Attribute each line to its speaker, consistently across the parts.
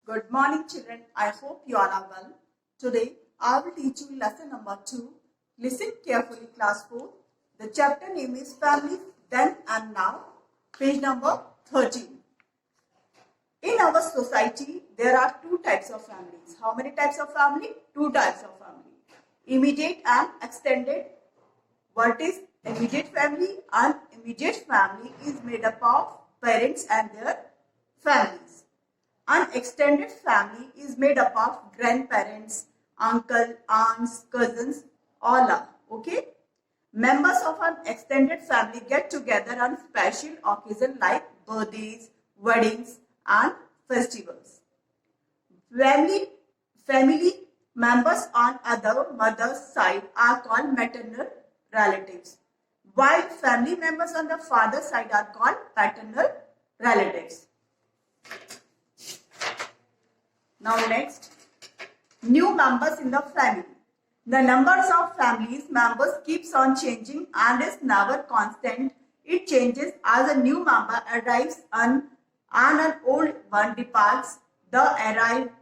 Speaker 1: Good morning, children. I hope you all are well. Today, I will teach you lesson number 2. Listen carefully, class 4. The chapter name is Families Then and Now, page number 13. In our society, there are two types of families. How many types of family? Two types of family. Immediate and extended. What is immediate family? An immediate family is made up of parents and their families. An extended family is made up of grandparents, uncle, aunts, cousins, all are. Okay? Members of an extended family get together on special occasions like birthdays, weddings, and festivals. Family members on other mother's side are called maternal relatives, while family members on the father's side are called paternal relatives. Now next, new members in the family. The numbers of families members keeps on changing and is never constant. It changes as a new member arrives and an old one departs. The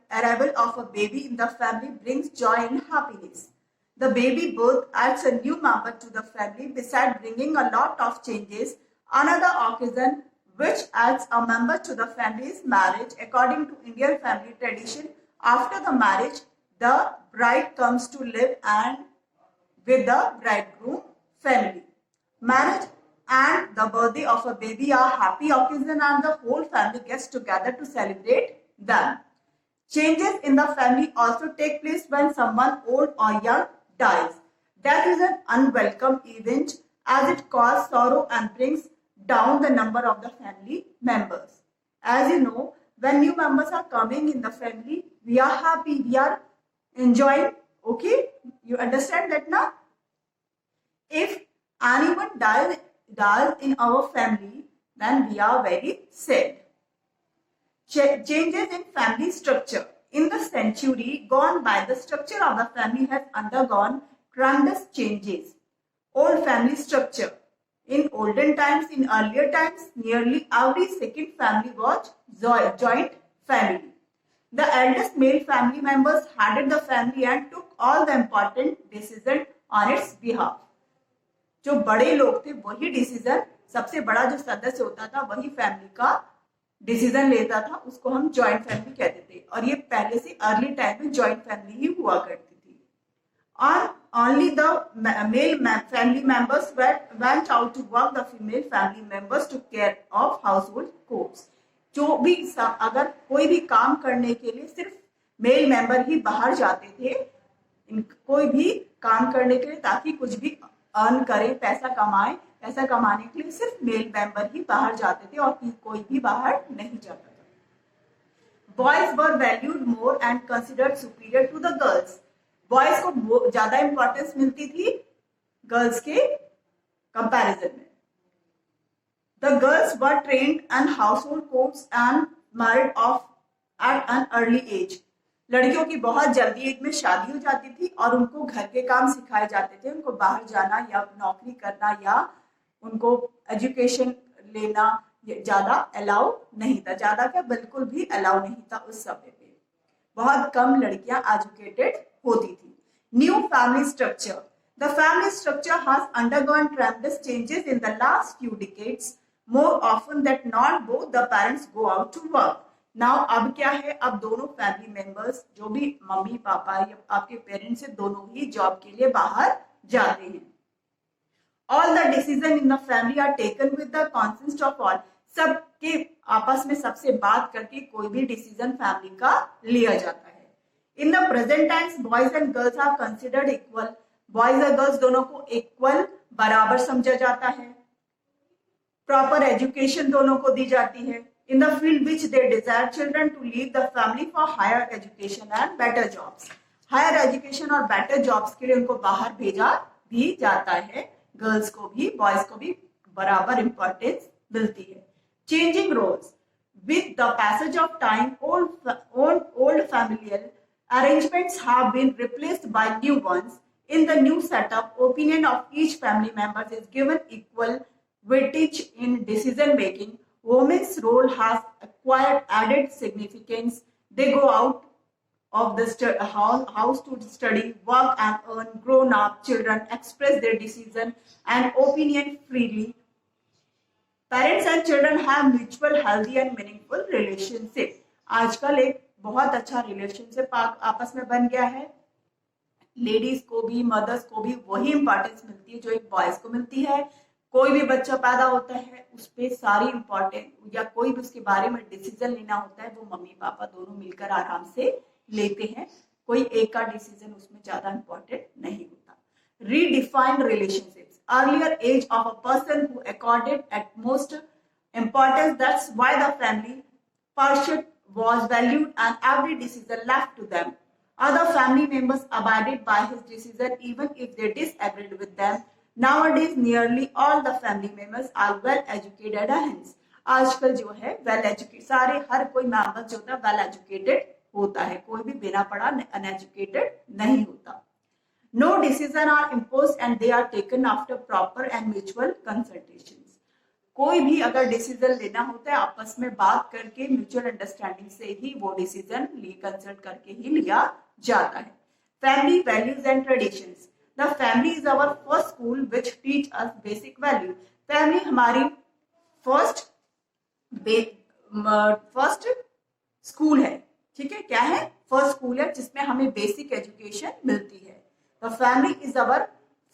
Speaker 1: arrival of a baby in the family brings joy and happiness. The baby birth adds a new member to the family besides bringing a lot of changes. Another occasion which adds a member to the family is marriage. According to Indian family tradition, after the marriage, the bride comes to live and with the bridegroom family. Marriage and the birthday of a baby are happy occasion and the whole family gets together to celebrate them. Changes in the family also take place when someone old or young dies. Death is an unwelcome event as it causes sorrow and brings down the number of the family members. As you know, when new members are coming in the family, we are happy, we are enjoying. Okay, you understand that now? If anyone dies in our family, then we are very sad. Changes in family structure. In the century gone by, the structure of the family has undergone tremendous changes. Old family structure. In olden times, in earlier times, nearly every second family was joint family. The eldest male family members headed the family and took all the important decisions on its behalf. जो बड़े लोग थे वही decision, सबसे बड़ा जो सदस्य होता था वही फैमिली का डिसीजन लेता था, उसको हम जॉइंट फैमिली कहते थे. और ये पहले से अर्ली टाइम में जॉइंट फैमिली ही हुआ करती थी. और only the male family members went out to work. The female family members took care of household chores. जो भी अगर कोई भी काम करने के लिए सिर्फ मेल मेंबर ही बाहर जाते थे, कोई भी काम करने के लिए ताकि कुछ भी अर्न करे, पैसा कमाए, पैसा कमाने के लिए सिर्फ मेल मेंबर ही बाहर जाते थे और कोई भी बाहर नहीं जाता था. Boys were valued more and considered superior to the girls. Boys को ज्यादा इंपॉर्टेंस मिलती थी गर्ल्स के कंपैरिजन में. The girls were trained and household course and married off at an early age. लड़कियों की बहुत जल्दी एज में शादी हो जाती थी और उनको घर के काम सिखाए जाते थे. उनको बाहर जाना या नौकरी करना या उनको एजुकेशन लेना ज्यादा अलाउ नहीं था. ज्यादा क्या, बिल्कुल भी अलाउ नहीं था उस समय पे. बहुत कम लड़कियां एजुकेटेड होती थी. New family structure. The family structure has undergone tremendous changes in the last few decades. More often that not both the parents go out to work. Now अब क्या है, अब दोनों फैमिली मेंबर्स जो भी मम्मी पापा या आपके parents है, दोनों ही जॉब के लिए बाहर जाते हैं. All the decision in the family are taken with the consent of all. सबके आपस में सबसे बात करके कोई भी डिसीजन फैमिली का लिया जाता है. In the present times, boys and girls are considered equal. Boys और girls दोनों को equal बराबर समझा जाता है. Proper education दोनों को दी जाती है. In the field which they desire children to leave the family for higher education and better jobs. Higher education और better jobs के लिए उनको बाहर भेजा भी जाता है. Girls को भी boys को भी बराबर importance मिलती है. Changing roles. With the passage of time, old familial arrangements have been replaced by new ones. In the new setup, opinion of each family member is given equal weightage in decision making. Women's role has acquired added significance. They go out of the house to study, work and earn. Grown up children express their decision and opinion freely. Parents and children have mutual healthy and meaningful relationship. आजकल एक बहुत अच्छा relationship आपस में बन गया है. Ladies को भी, मदर्स को भी वही इंपॉर्टेंस मिलती है जो एक बॉयज को मिलती है. कोई भी बच्चा पैदा होता है उस पर सारी इंपॉर्टेंट या कोई भी उसके बारे में डिसीजन लेना होता है वो मम्मी पापा दोनों मिलकर आराम से लेते हैं. कोई एक का डिसीजन उसमें ज्यादा इंपॉर्टेंट नहीं होता. Redefined relationships. Earlier age of a person who accorded at most importance. That's why the family pursuit was valued and every decision left to them. Other family members abided by his decision even if they disagreed with them. Nowadays, nearly all the family members are well educated hence. आजकल जो है well educated, सारे हर कोई member जो होता है well educated होता है. कोई भी बिना पढ़ा अनएजुकेटेड नहीं होता. No decision are imposed and they are taken after proper and mutual consultations. कोई भी अगर डिसीजन लेना होता है आपस में बात करके म्यूचुअल अंडरस्टैंडिंग से ही वो डिसीजन कंसल्ट करके ही लिया जाता है. Family values and traditions. The family is our first school which teach us basic value. Family हमारी फर्स्ट स्कूल है. ठीक है, क्या है? फर्स्ट स्कूल है जिसमें हमें बेसिक एजुकेशन मिलती है. The family is our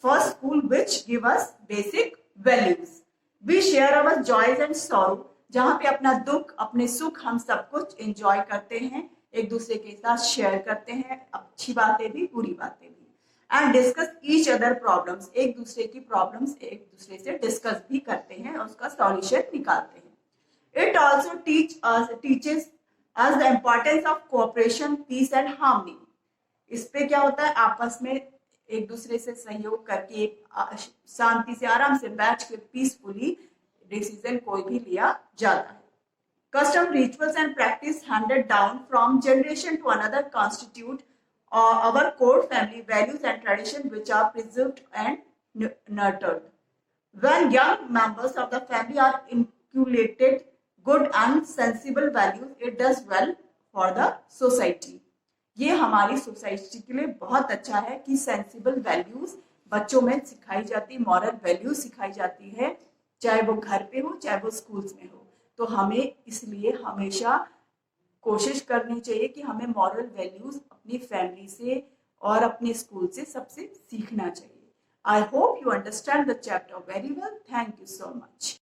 Speaker 1: first school which give us basic values. We share our joys and sorrow. जहाँ पे अपना दुख अपने सुख हम सब कुछ एंजॉय करते हैं, एक दूसरे के साथ शेयर करते हैं, अच्छी बातें भी बुरी बातें भी. And discuss each other problems. एक दूसरे की प्रॉब्लम्स एक दूसरे से डिस्कस भी करते हैं और उसका सॉल्यूशन निकालते हैं. It also teaches us the importance of cooperation, peace and harmony. इस पे क्या होता है, आपस में एक दूसरे से सहयोग करके शांति से आराम से बैठ के पीसफुली डिसीजन कोई भी लिया जाता है. Custom, rituals and practice handed down from generation to another constitute our core family values and tradition which are preserved and nurtured. When young members of the family are inculcated good and sensible values, it does well for the society. ये हमारी society के लिए बहुत अच्छा है कि sensible values बच्चों में सिखाई जाती, मॉरल वैल्यूज सिखाई जाती है, चाहे वो घर पे हो चाहे वो स्कूल्स में हो. तो हमें इसलिए हमेशा कोशिश करनी चाहिए कि हमें मॉरल वैल्यूज अपनी फैमिली से और अपने स्कूल से सबसे सीखना चाहिए. I hope you understand the chapter very well. Thank you so much.